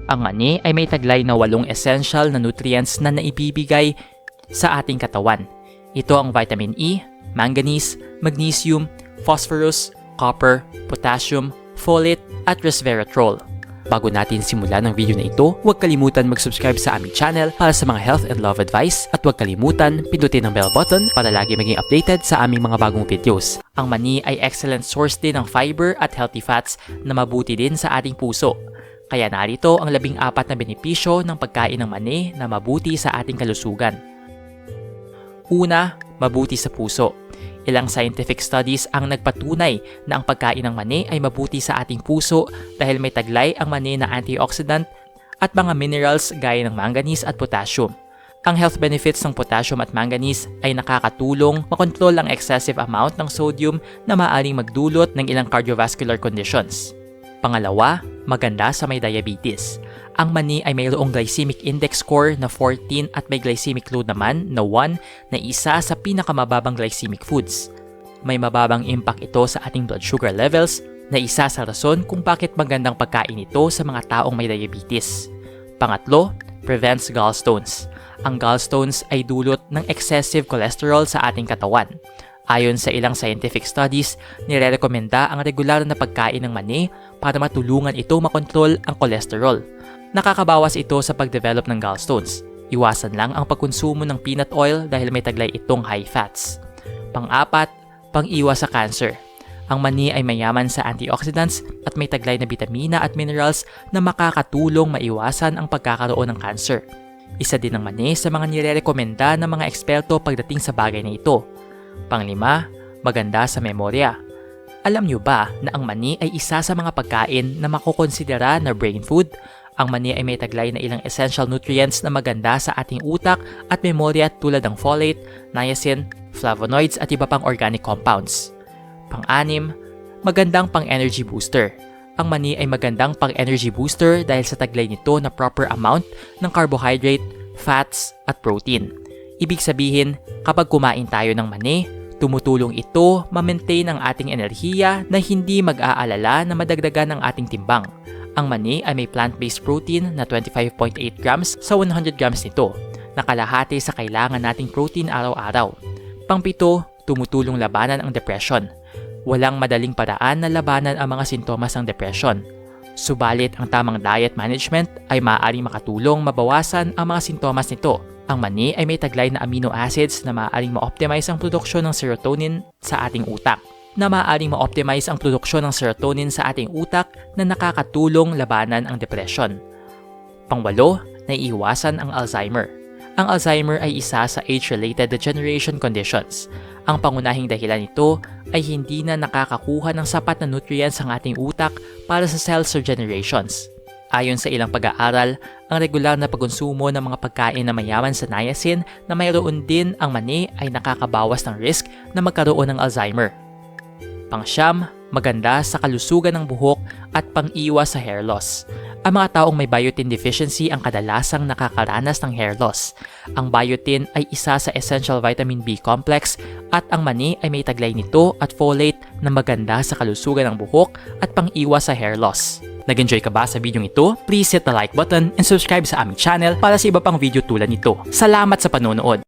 Ang mani ay may taglay na 8 essential na nutrients na naibibigay sa ating katawan. Ito ang vitamin E, manganese, magnesium, phosphorus, copper, potassium, folate at resveratrol. Bago natin simulan ang video na ito, huwag kalimutan mag-subscribe sa aming channel para sa mga health and love advice at huwag kalimutan pindutin ang bell button para lagi maging updated sa aming mga bagong videos. Ang mani ay excellent source din ng fiber at healthy fats na mabuti din sa ating puso. Kaya narito ang 14 na benepisyo ng pagkain ng mani na mabuti sa ating kalusugan. Una, mabuti sa puso. Ilang scientific studies ang nagpatunay na ang pagkain ng mani ay mabuti sa ating puso dahil may taglay ang mani na antioxidant at mga minerals gaya ng manganese at potassium. Ang health benefits ng potassium at manganese ay nakakatulong makontrol ang excessive amount ng sodium na maaaring magdulot ng ilang cardiovascular conditions. Pangalawa, maganda sa may diabetes. Ang mani ay mayroong glycemic index score na 14 at may glycemic load naman na 1 na isa sa pinakamababang glycemic foods. May mababang impact ito sa ating blood sugar levels na isa sa rason kung bakit magandang pagkain ito sa mga taong may diabetes. Pangatlo, prevents gallstones. Ang gallstones ay dulot ng excessive cholesterol sa ating katawan. Ayon sa ilang scientific studies, nirerekomenda ang regular na pagkain ng mani para matulungan ito makontrol ang cholesterol. Nakakabawas ito sa pagdevelop ng gallstones. Iwasan lang ang pagkonsumo ng peanut oil dahil may taglay itong high fats. Pang-apat, pang-iwas sa cancer. Ang mani ay mayaman sa antioxidants at may taglay na bitamina at minerals na makakatulong maiwasan ang pagkakaroon ng cancer. Isa din ang mani sa mga nirerekomenda ng mga eksperto pagdating sa bagay na ito. Panglima, maganda sa memorya. Alam nyo ba na ang mani ay isa sa mga pagkain na makukonsidera na brain food? Ang mani ay may taglay na ilang essential nutrients na maganda sa ating utak at memorya tulad ng folate, niacin, flavonoids at iba pang organic compounds. Pang-anim, magandang pang-energy booster. Ang mani ay magandang pang-energy booster dahil sa taglay nito na proper amount ng carbohydrate, fats at protein. Ibig sabihin, kapag kumain tayo ng mani, tumutulong ito ma-maintain ang ating enerhiya na hindi mag-aalala na madagdagan ang ating timbang. Ang mani ay may plant-based protein na 25.8 grams sa 100 grams nito, na kalahati sa kailangan nating protein araw-araw. Pang-pito, tumutulong labanan ang depression. Walang madaling paraan na labanan ang mga sintomas ng depression. Subalit ang tamang diet management ay maaaring makatulong mabawasan ang mga sintomas nito. Ang mani ay may taglay na amino acids na maaaring ma-optimize ang produksyon ng serotonin sa ating utak. Na maaaring ma-optimize ang produksyon ng serotonin sa ating utak na nakakatulong labanan ang depression. Pangwalo, naiiwasan ang Alzheimer. Ang Alzheimer ay isa sa age-related degeneration conditions. Ang pangunahing dahilan nito ay hindi na nakakakuha ng sapat na nutrients ang ating utak para sa cell regenerations. Ayon sa ilang pag-aaral, ang regular na pagkonsumo ng mga pagkain na mayaman sa niacin na mayroon din ang mani ay nakakabawas ng risk na magkaroon ng Alzheimer. Pang-siyam, maganda sa kalusugan ng buhok at pang-iwas sa hair loss. Ang mga taong may biotin deficiency ang kadalasang nakakaranas ng hair loss. Ang biotin ay isa sa essential vitamin B complex at ang mani ay may taglay nito at folate na maganda sa kalusugan ng buhok at pang-iwas sa hair loss. Nag-enjoy ka ba sa video ito? Please hit the like button and subscribe sa aming channel para sa iba pang video tulad nito. Salamat sa panonood!